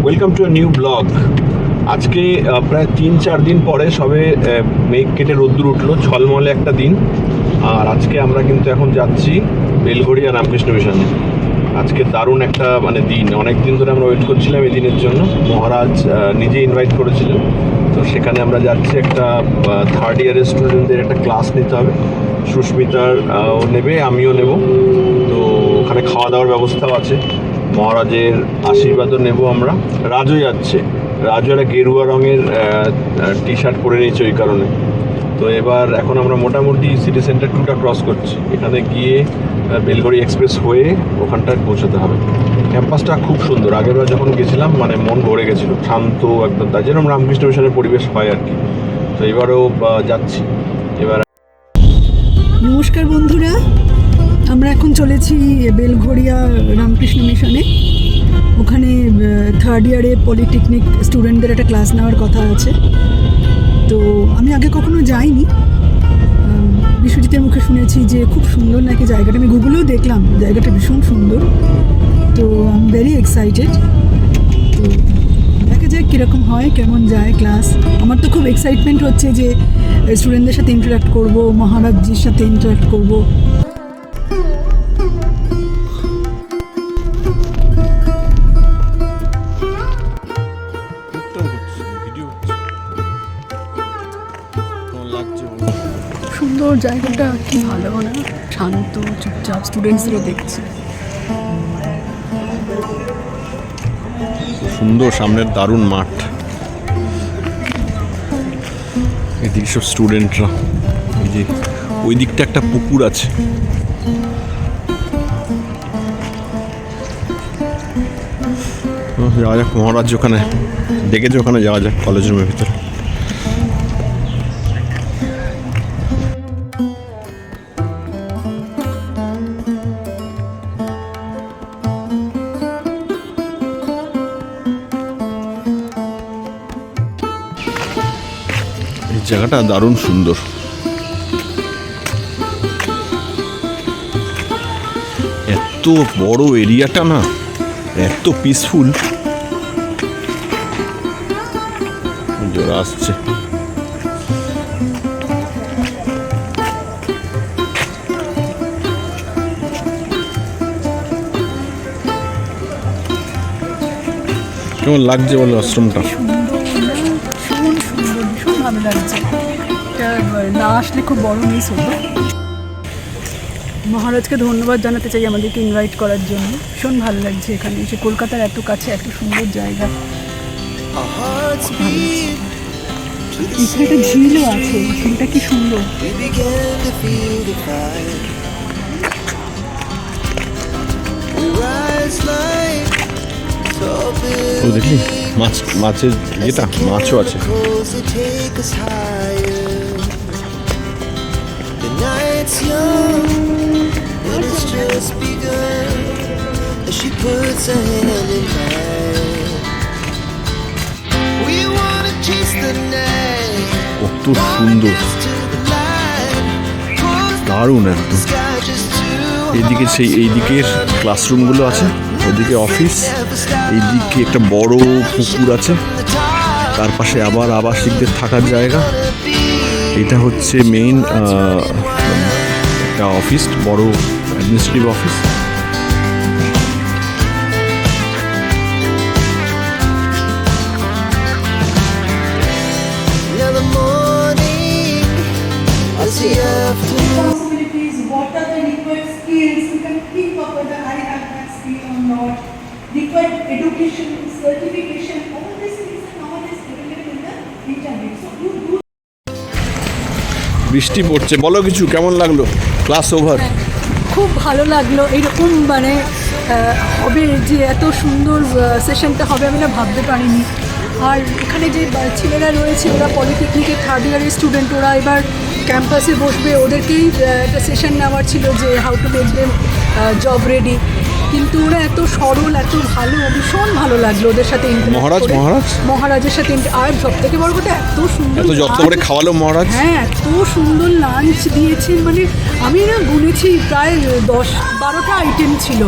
Welcome to a new blog. আজকে প্রায় 3-4 দিন পরে সবে মেঘ কেটে রোদ্দুর উঠলো, ঝলমলে একটা দিন। আর আজকে আমরা কিন্তু এখন যাচ্ছি বেলঘড়িয়া রামকৃষ্ণ মিশনে। আজকে দারুণ একটা দিন, অনেক দিন ধরে আমরা ওয়েট করছিলাম এই দিনের জন্য। মহারাজ নিজে ইনভাইট করেছিলেন, তো সেখানে আমরা যাচ্ছি। একটা 3rd ইয়ারের স্টুডেন্টদের একটা ক্লাস নিতে হবে। সুস্মিতার ও নেবে, আমিও নেব। তো ওখানে খাওয়া দাওয়ার ব্যবস্থাও আছে, মহারাজের আশীর্বাদও নেব আমরা। রাজও যাচ্ছে, রাজু একটা গেরুয়া রঙের টি শার্ট পরে নিয়েছে ওই কারণে। তো এবার এখন আমরা মোটামুটি সিটি সেন্টার 2টা ক্রস করছি। এখানে গিয়ে বেলঘড়ি এক্সপ্রেস হয়ে ওখানটায় পৌঁছাতে হবে। ক্যাম্পাসটা খুব সুন্দর, আগেরবার যখন গেছিলাম মন ভরে গেছিলো, শান্ত একদম, তাই যেরকম রামকৃষ্ণ মিশনের পরিবেশ হয় আর কি। তো এবারও যাচ্ছি। এবার নমস্কার বন্ধুরা, আমরা এখন চলেছি বেলঘড়িয়া রামকৃষ্ণ মিশনে। ওখানে 3rd ইয়ারে পলিটেকনিক স্টুডেন্টদের একটা ক্লাস নেওয়ার কথা আছে। তো আমি আগে কখনো যাইনি, বিশ্বজিতের মুখে শুনেছি যে খুব সুন্দর নাকি জায়গাটা। আমি গুগলেও দেখলাম, জায়গাটা ভীষণ সুন্দর। তো আই এম ভেরি এক্সাইটেড। তো দেখা যাক কীরকম হয়, কেমন যায় ক্লাস। আমার তো খুব এক্সাইটমেন্ট হচ্ছে যে স্টুডেন্টদের সাথে ইন্টারাক্ট করব, মহারাজজির সাথে ইন্টারাক্ট করব। সুন্দর জায়গাটা, কি ভালো না, শান্ত চুপচাপ। স্টুডেন্টসদেরও দেখছি সুন্দর, সামনের দারুণ মাঠ, এদিকে সব স্টুডেন্টরা। ওই যে ওই দিকটা একটা পুকুর আছে। যাওয়া যাক, মহারাজ ওখানে ডেকেছে, ওখানে যাওয়া যাক কলেজ রুমের ভিতরে। এই জায়গাটা দারুণ সুন্দর। এত বড় এরিয়াটা না, এত পিসফুল। জোর আসছে। কেমন লাগছে বলো আশ্রমটা? ভীষণ ভালো লাগছে। এটা না আসলে খুব বড় মিস হতো। মহারাজকে ধন্যবাদ জানাতে চাই আমাদেরকে ইনভাইট করার জন্য। ভীষণ ভালো লাগছে এখানে এসে, কলকাতার এত কাছে এত সুন্দর জায়গা। এখানে একটা ঝিলও আছে, ঝিলটা কি সুন্দর। ও দেখলি মাছের ইয়েটা, মাছও আছে। কত সুন্দর, দারুণ একদম। এইদিকে এইদিকের ক্লাসরুমগুলো আছে, ওদিকে অফিস, এইদিকে একটা বড় পুকুর আছে, তার পাশে আবার আবাসিকদের থাকার জায়গা। এটা হচ্ছে মেইন একটা অফিস, বড় administrative office. What are the required skills? You can think of whether I have that skill or not. Required education, certification, all these things are nowadays available in the internet. So you do. বৃষ্টি পড়ছে, বলো কিছু, কেমন লাগলো class over? খুব ভালো লাগলো। এইরকম হবে যে এত সুন্দর সেশনটা হবে আমি না ভাবতে পারিনি। আর এখানে যে ছেলেরা রয়েছে, ওরা পলিটেকনিকের 3rd ইয়ারের স্টুডেন্ট, ওরা এবার ক্যাম্পাসে বসবে। ওদেরকেই একটা সেশন নেওয়ার ছিল যে how to make them job ready. কিন্তু ওরা এত সরল, এত ভালো, ভীষণ ভালো লাগলো ওদের সাথে। মহারাজের সাথে আর সব থেকে বড় কথা, এত সুন্দর যত্ন করে খাওয়ালো মহারাজ। হ্যাঁ, এত সুন্দর লাঞ্চ দিয়েছেন। আমি না গুনেছি প্রায় 10-12টা আইটেম ছিল।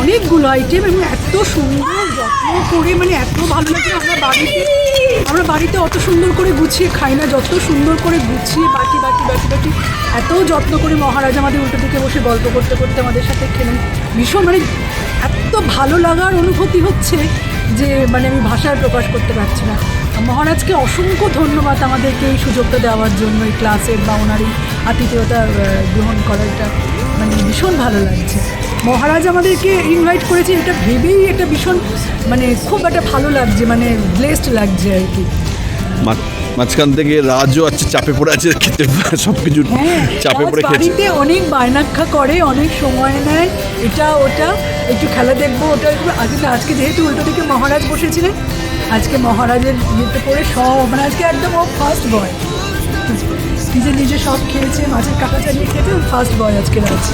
অনেকগুলো আইটেম এবং এত সুন্দর যত্ন করে, মানে এত ভালো লাগে। আমরা বাড়িতে অত সুন্দর করে গুছিয়ে খাই না, যত সুন্দর করে গুছিয়ে বাটি এত যত্ন করে মহারাজ আমাদের উল্টো দিকে বসে গল্প করতে করতে আমাদের সাথে খেলেন। ভীষণ মানে এত ভালো লাগার অনুভূতি হচ্ছে যে মানে আমি ভাষায় প্রকাশ করতে পারছি না। মহারাজকে অসংখ্য ধন্যবাদ আমাদেরকে এই সুযোগটা দেওয়ার জন্য, এই ক্লাসের বা ওনার এই আতিথেয়তা গ্রহণ করাটা মানে ভীষণ ভালো লাগছে। মহারাজ আমাদেরকে ইনভাইট করেছে এটা ভেবেই এটা ভীষণ মানে খুব একটা ভালো লাগছে, মানে ব্লেসড লাগছে আর কি। মাঝখান থেকে রাজও আছে, চাপে পড়ে আছে খেতে, সব কিছু চাপে পড়ে খেয়েছে। বাড়িতে অনেক বায়নাক্ষা করে, অনেক সময় নেয়, এটা ওটা একটু খেলা দেখবো ওটা একটু। আজকে যেহেতু উল্টো দিকে মহারাজ বসেছিলেন, আজকে মহারাজের ইয়েতে করে সব মানে আজকে একদম ও ফার্স্ট বয়, নিজে সব খেয়েছে, মাছের কাঁটা চালিয়ে খেয়েছে, ফার্স্ট বয় আজকে রাজ।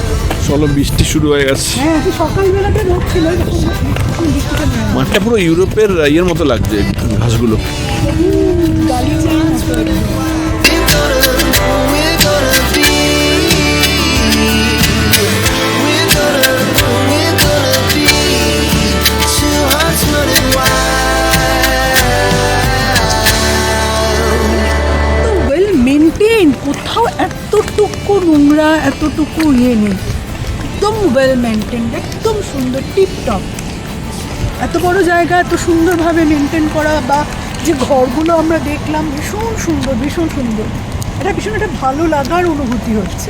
চলো বৃষ্টি শুরু হয়ে গেছে। হ্যাঁ আজকে সকালবেলাতে রোদ ছিল, বৃষ্টিটা নেই। মাঠটা পুরো ইউরোপের ইয়ের মতো লাগছে, ঘাসগুলো। গালিচা কোথাও এতটুকু নোংরা, এতটুকু ইয়ে নেই, একদম ওয়েল মেনটেন, একদম সুন্দর টিপটপ। এত বড় জায়গা এত সুন্দরভাবে মেনটেন করা, বা যে ঘরগুলো আমরা দেখলাম ভীষণ সুন্দর, এটা ভীষণ একটা ভালো লাগার অনুভূতি হচ্ছে।